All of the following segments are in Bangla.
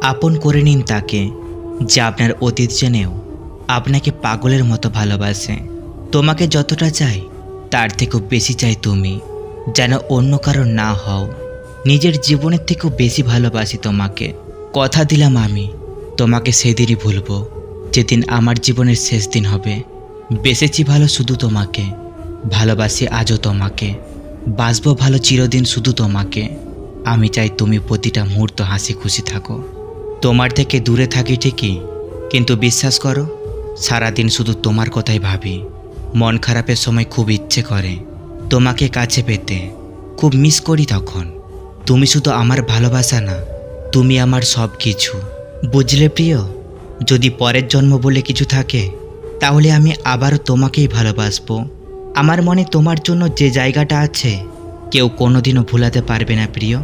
আপন করে নিন তাকে, যে আপনার অতীত জেনেও আপনাকে পাগলের মতো ভালোবাসে। তোমাকে যতটা চাই তার থেকেও বেশি চাই তুমি, যেন অন্য কারণ না হও। নিজের জীবনের থেকেও বেশি ভালোবাসি তোমাকে। কথা দিলাম আমি তোমাকে সেদিনই ভুলবো, যেদিন আমার জীবনের শেষ দিন হবে। বেসেছি ভালো শুধু তোমাকে, ভালোবাসি আজও তোমাকে, বাসবো ভালো চিরদিন শুধু তোমাকে। আমি চাই তুমি প্রতিটা মুহূর্ত হাসি খুশি থাকো। তোমার থেকে দূরে থাকি ঠিকই, কিন্তু বিশ্বাস করো সারাদিন শুধু তোমার কথাই ভাবি। মন খারাপের সময় খুব ইচ্ছে করে তোমাকে কাছে পেতে, খুব মিস করি তখন। তুমি শুধু আমার ভালোবাসা না, তুমি আমার সব কিছু। বুঝলে প্রিয়, যদি পরের জন্ম বলে কিছু থাকে তাহলে আমি আবারও তোমাকেই ভালোবাসবো। আমার মনে তোমার জন্য যে জায়গাটা আছে কেউ কোনোদিনও ভুলাতে পারবে না প্রিয়।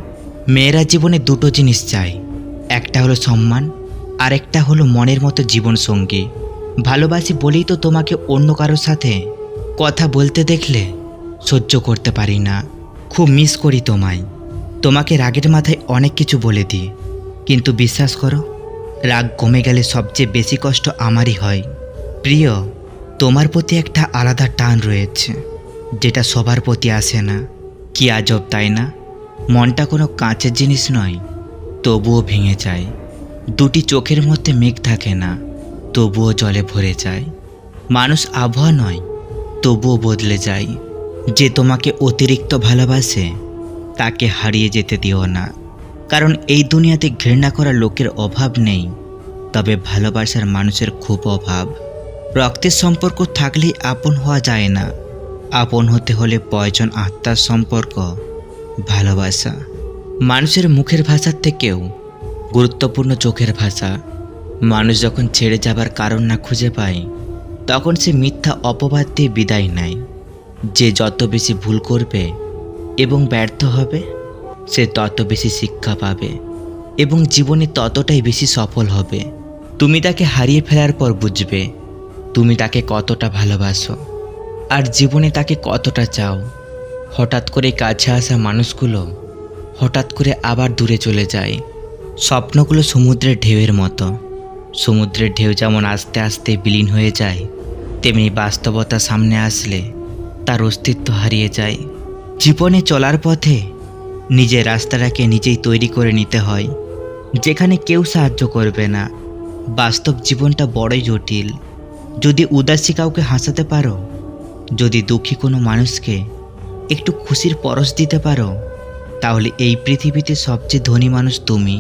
মেয়েরা জীবনে দুটো জিনিস চায়, একটা হলো সম্মান, আর একটা হলো মনের মতো জীবনসঙ্গী। ভালোবাসি বলেই তো তোমাকে অন্য কারোর সাথে কথা বলতে দেখলে সহ্য করতে পারি না। খুব মিস করি তোমায়। তোমাকে রাগের মাথায় অনেক কিছু বলে দিই, কিন্তু বিশ্বাস করো রাগ কমে গেলে সবচেয়ে বেশি কষ্ট আমারই হয়। প্রিয়, তোমার প্রতি একটা আলাদা টান রয়েছে, যেটা সবার প্রতি আসে না। কি আজব তাই না? মনটা কোনো কাঁচের জিনিস নয়, তবুও ভেঙে যায়। দুটি চোখের মধ্যে মেঘ থাকে না, তবুও জলে ভরে যায়। মানুষ আবহাওয়া নয়, তবুও বদলে যায়। যে তোমাকে অতিরিক্ত ভালোবাসে তাকে হারিয়ে যেতে দিও না, কারণ এই দুনিয়াতে ঘৃণা করা লোকের অভাব নেই, তবে ভালোবাসার মানুষের খুব অভাব। রক্তের সম্পর্ক থাকলেই আপন হওয়া যায় না, আপন হতে হলে প্রয়োজন আত্মার সম্পর্ক, ভালোবাসা। মানুষের মুখের ভাষার থেকেও গুরুত্বপূর্ণ চোখের ভাষা। মানুষ যখন ছেড়ে যাবার কারণ না খুঁজে পায়, তখন সে মিথ্যা অপবাদ দিয়ে বিদায় নেয়। যে যত বেশি ভুল করবে এবং ব্যর্থ হবে, সে তত বেশি শিক্ষা পাবে এবং জীবনে ততটাই বেশি সফল হবে। তুমি তাকে হারিয়ে ফেলার পর বুঝবে তুমি তাকে কতটা ভালোবাসো আর জীবনে তাকে কতটা চাও। হঠাৎ করে কাছে আসা মানুষগুলো হঠাৎ করে আবার দূরে চলে যায়। স্বপ্নগুলো সমুদ্রের ঢেউয়ের মতো। সমুদ্রের ঢেউ যেমন আস্তে আস্তে বিলীন হয়ে যায়, তেমনি বাস্তবতা সামনে আসলে তার অস্তিত্ব হারিয়ে যায়। জীবনে চলার পথে নিজের রাস্তাটাকে নিজেই তৈরি করে নিতে হয়, যেখানে কেউ সাহায্য করবে না। বাস্তব জীবনটা বড়ই জটিল। যদি উদাসী কাউকে হাসাতে পারো, যদি দুঃখী কোনো মানুষকে একটু খুশির পরশ দিতে পারো, তাহলে এই পৃথিবীতে সবচেয়ে ধনী মানুষ তুমি।